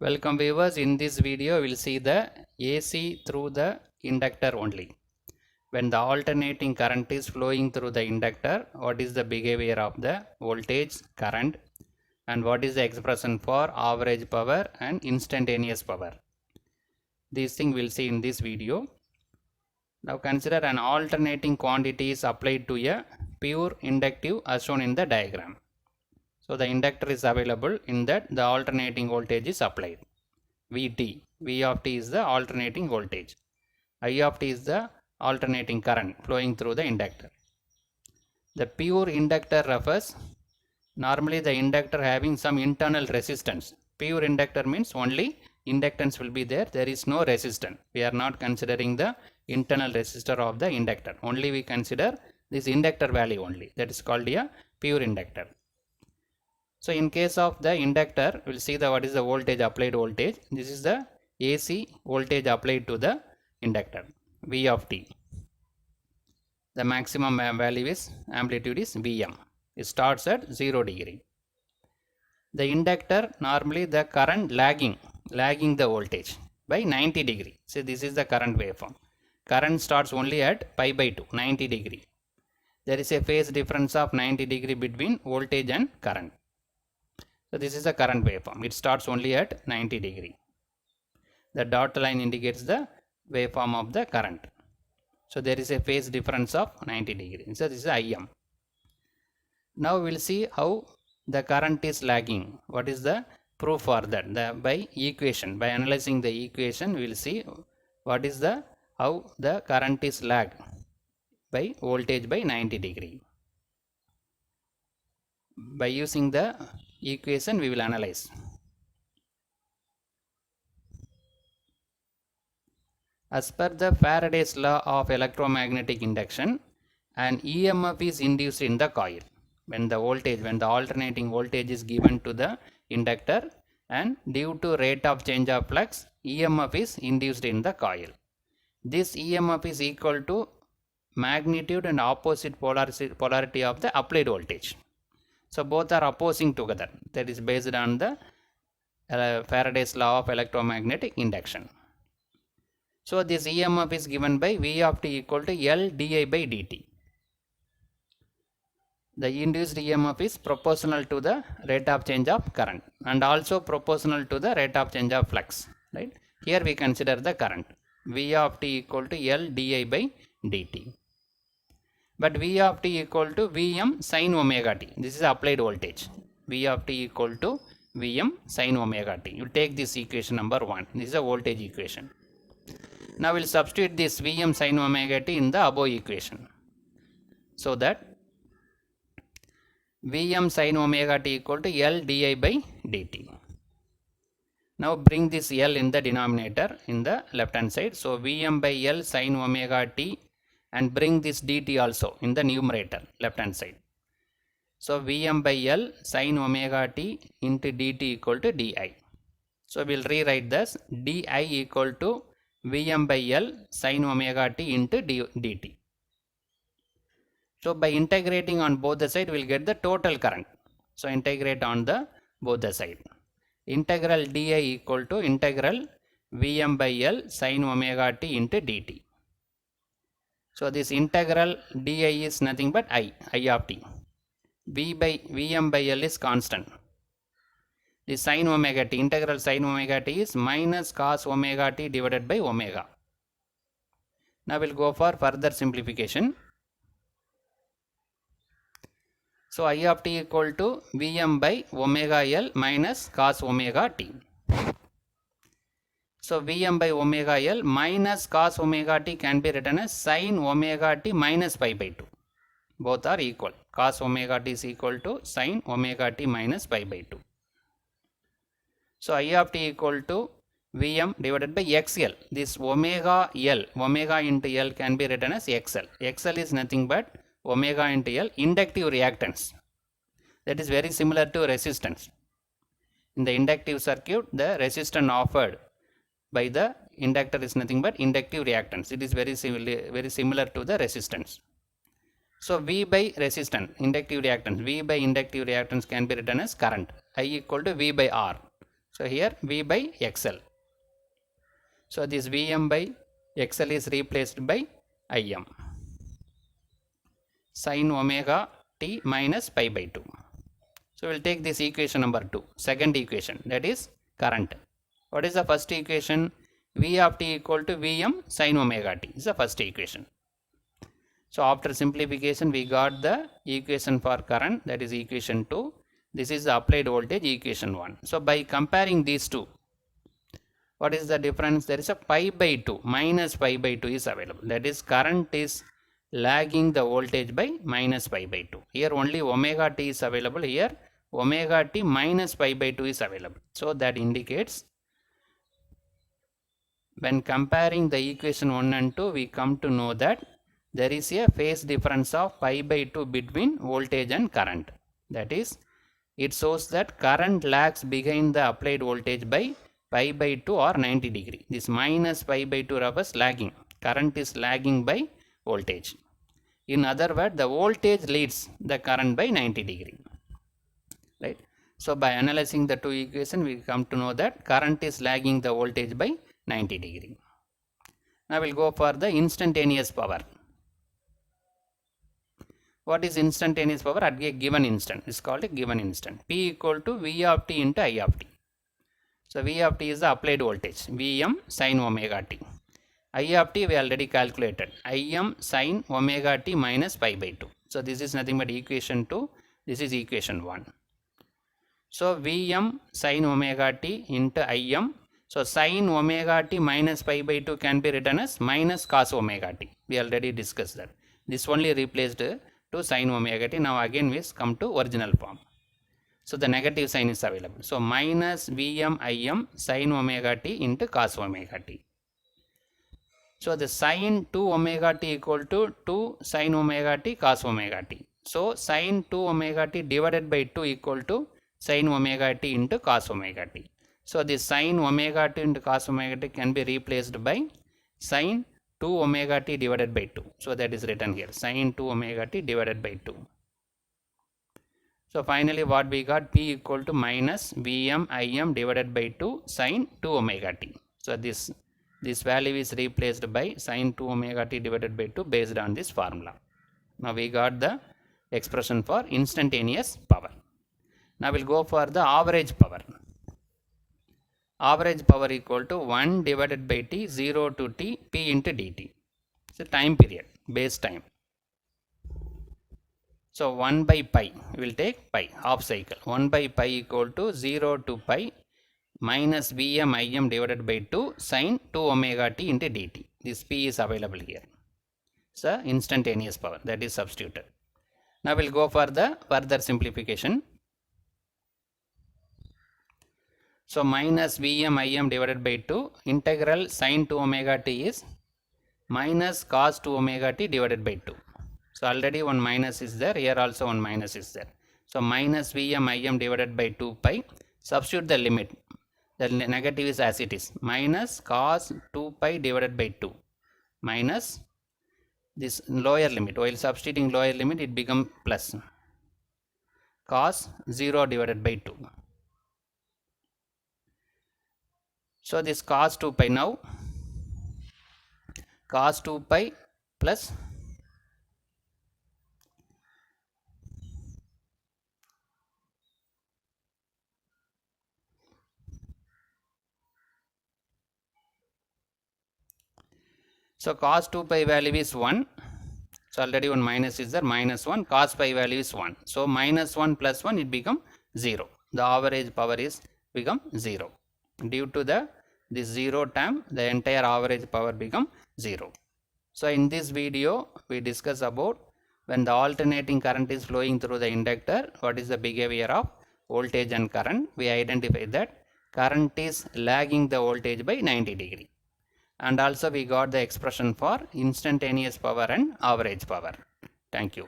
Welcome viewers, in this video we will see the AC through the inductor only. When the alternating current is flowing through the inductor, what is the behavior of the voltage, current, and what is the expression for average power and instantaneous power. These things we will see in this video. Now consider an alternating quantity is applied to a pure inductive as shown in the diagram. So the inductor is available, in that the alternating voltage is applied. Vt. V of t is the alternating voltage. I of t is the alternating current flowing through the inductor. The pure inductor refers normally the inductor having some internal resistance. Pure inductor means only inductance will be there. There is no resistance. We are not considering the internal resistor of the inductor. Only we consider this inductor value only. That is called a pure inductor. So in case of the inductor, we will see the what is the voltage, applied voltage. This is the AC voltage applied to the inductor, V of t. The maximum value is, amplitude is Vm. It starts at 0 degree. The inductor, normally the current lagging the voltage by 90 degree. So this is the current waveform. Current starts only at pi by 2, 90 degree. There is a phase difference of 90 degree between voltage and current. So this is the current waveform. It starts only at 90 degree. The dot line indicates the waveform of the current. So there is a phase difference of 90 degree. So this is Im. Now we will see how the current is lagging. What is the proof for that? By equation, by analyzing the equation, we will see what is the how the current is lagged by voltage by 90 degree. By using the equation we will analyze. As per the Faraday's law of electromagnetic induction, an EMF is induced in the coil when the alternating voltage is given to the inductor, and due to rate of change of flux, EMF is induced in the coil. This EMF is equal to magnitude and opposite polarity of the applied voltage. So both are opposing together. That is based on the Faraday's law of electromagnetic induction. So this EMF is given by V of t equal to L di by dt. The induced EMF is proportional to the rate of change of current and also proportional to the rate of change of flux. Right? Here we consider the current. V of t equal to L di by dt. But V of t equal to Vm sin omega t. This is applied voltage. V of t equal to Vm sin omega t. You take this equation number 1. This is a voltage equation. Now we will substitute this Vm sin omega t in the above equation. So that Vm sin omega t equal to L di by dt. Now bring this L in the denominator in the left hand side. So Vm by L sin omega t, and bring this dt also in the numerator left hand side. So Vm by L sin omega t into dt equal to di. So we will rewrite this di equal to Vm by L sin omega t into dt. So by integrating on both the side we will get the total current. So integrate on the both the side. Integral di equal to integral Vm by L sin omega t into dt. So this integral di is nothing but I of t. Vm by L is constant. The sin omega t, integral sin omega t is minus cos omega t divided by omega. Now we'll go for further simplification. So I of t equal to Vm by omega L minus cos omega t. So Vm by omega L minus cos omega t can be written as sin omega t minus pi by 2. Both are equal. Cos omega t is equal to sin omega t minus pi by 2. So I of t equal to Vm divided by XL. This omega L, omega into L can be written as XL. XL is nothing but omega into L, inductive reactance. That is very similar to resistance. In the inductive circuit, the resistance offered by the inductor is nothing but inductive reactance. It is very similar to the resistance. So V by resistance, inductive reactance, V by inductive reactance can be written as current. I equal to V by R. So here V by XL. So this Vm by XL is replaced by Im. Sin omega t minus pi by 2. So we'll take this equation number 2, second equation, that is current. What is the first equation? V of t equal to Vm sin omega t is the first equation. So after simplification we got the equation for current, that is equation 2. This is the applied voltage, equation 1. So by comparing these two, what is the difference? There is a pi by 2, minus pi by 2 is available. That is current is lagging the voltage by minus pi by 2. Here only omega t is available. Here omega t minus pi by 2 is available. So that indicates when comparing the equation 1 and 2, we come to know that there is a phase difference of pi by 2 between voltage and current. That is, it shows that current lags behind the applied voltage by pi by 2 or 90 degree. This minus pi by 2 refers lagging. Current is lagging by voltage. In other words, the voltage leads the current by 90 degree. Right? So by analyzing the two equations, we come to know that current is lagging the voltage by 90 degree. Now we'll go for the instantaneous power. What is instantaneous power at a given instant? It's called a given instant. P equal to V of t into I of t. So V of t is the applied voltage, Vm sin omega t. I of t we already calculated, Im sin omega t minus pi by 2. So this is nothing but equation 2, this is equation 1. So Vm sin omega t into Im. So sin omega t minus pi by 2 can be written as minus cos omega t. We already discussed that. This only replaced to sin omega t. Now again we come to original form. So the negative sign is available. So minus Vm Im sin omega t into cos omega t. So the sin 2 omega t equal to 2 sin omega t cos omega t. So sin 2 omega t divided by 2 equal to sin omega t into cos omega t. So this sin omega t into cos omega t can be replaced by sin 2 omega t divided by 2. So that is written here, sin 2 omega t divided by 2. So finally what we got, P equal to minus Vm Im divided by 2 sin 2 omega t. So this value is replaced by sin 2 omega t divided by 2 based on this formula. Now we got the expression for instantaneous power. Now we'll go for the average power. Average power equal to 1 divided by t, 0 to t, p into dt. It's a time period, base time. So 1 by pi, we will take pi, half cycle. 1 by pi equal to 0 to pi minus Vm Im divided by 2 sin 2 omega t into dt. This p is available here. So instantaneous power, that is substituted. Now we'll go for the further simplification. So minus Vm Im divided by 2 integral sin 2 omega t is minus cos 2 omega t divided by 2. So already one minus is there, here also one minus is there. So minus Vm Im divided by 2 pi, substitute the limit. The negative is as it is, minus cos 2 pi divided by 2 minus this lower limit. While substituting lower limit, it becomes plus cos 0 divided by 2. So this cos 2 pi now, cos 2 pi plus so cos 2 pi value is 1. So already one minus is there, minus 1, cos pi value is 1. So minus 1 plus 1, it become 0. The average power is become 0. Due to this 0 term, the entire average power become 0. So in this video, we discuss about when the alternating current is flowing through the inductor, what is the behavior of voltage and current. We identify that current is lagging the voltage by 90 degree. And also we got the expression for instantaneous power and average power. Thank you.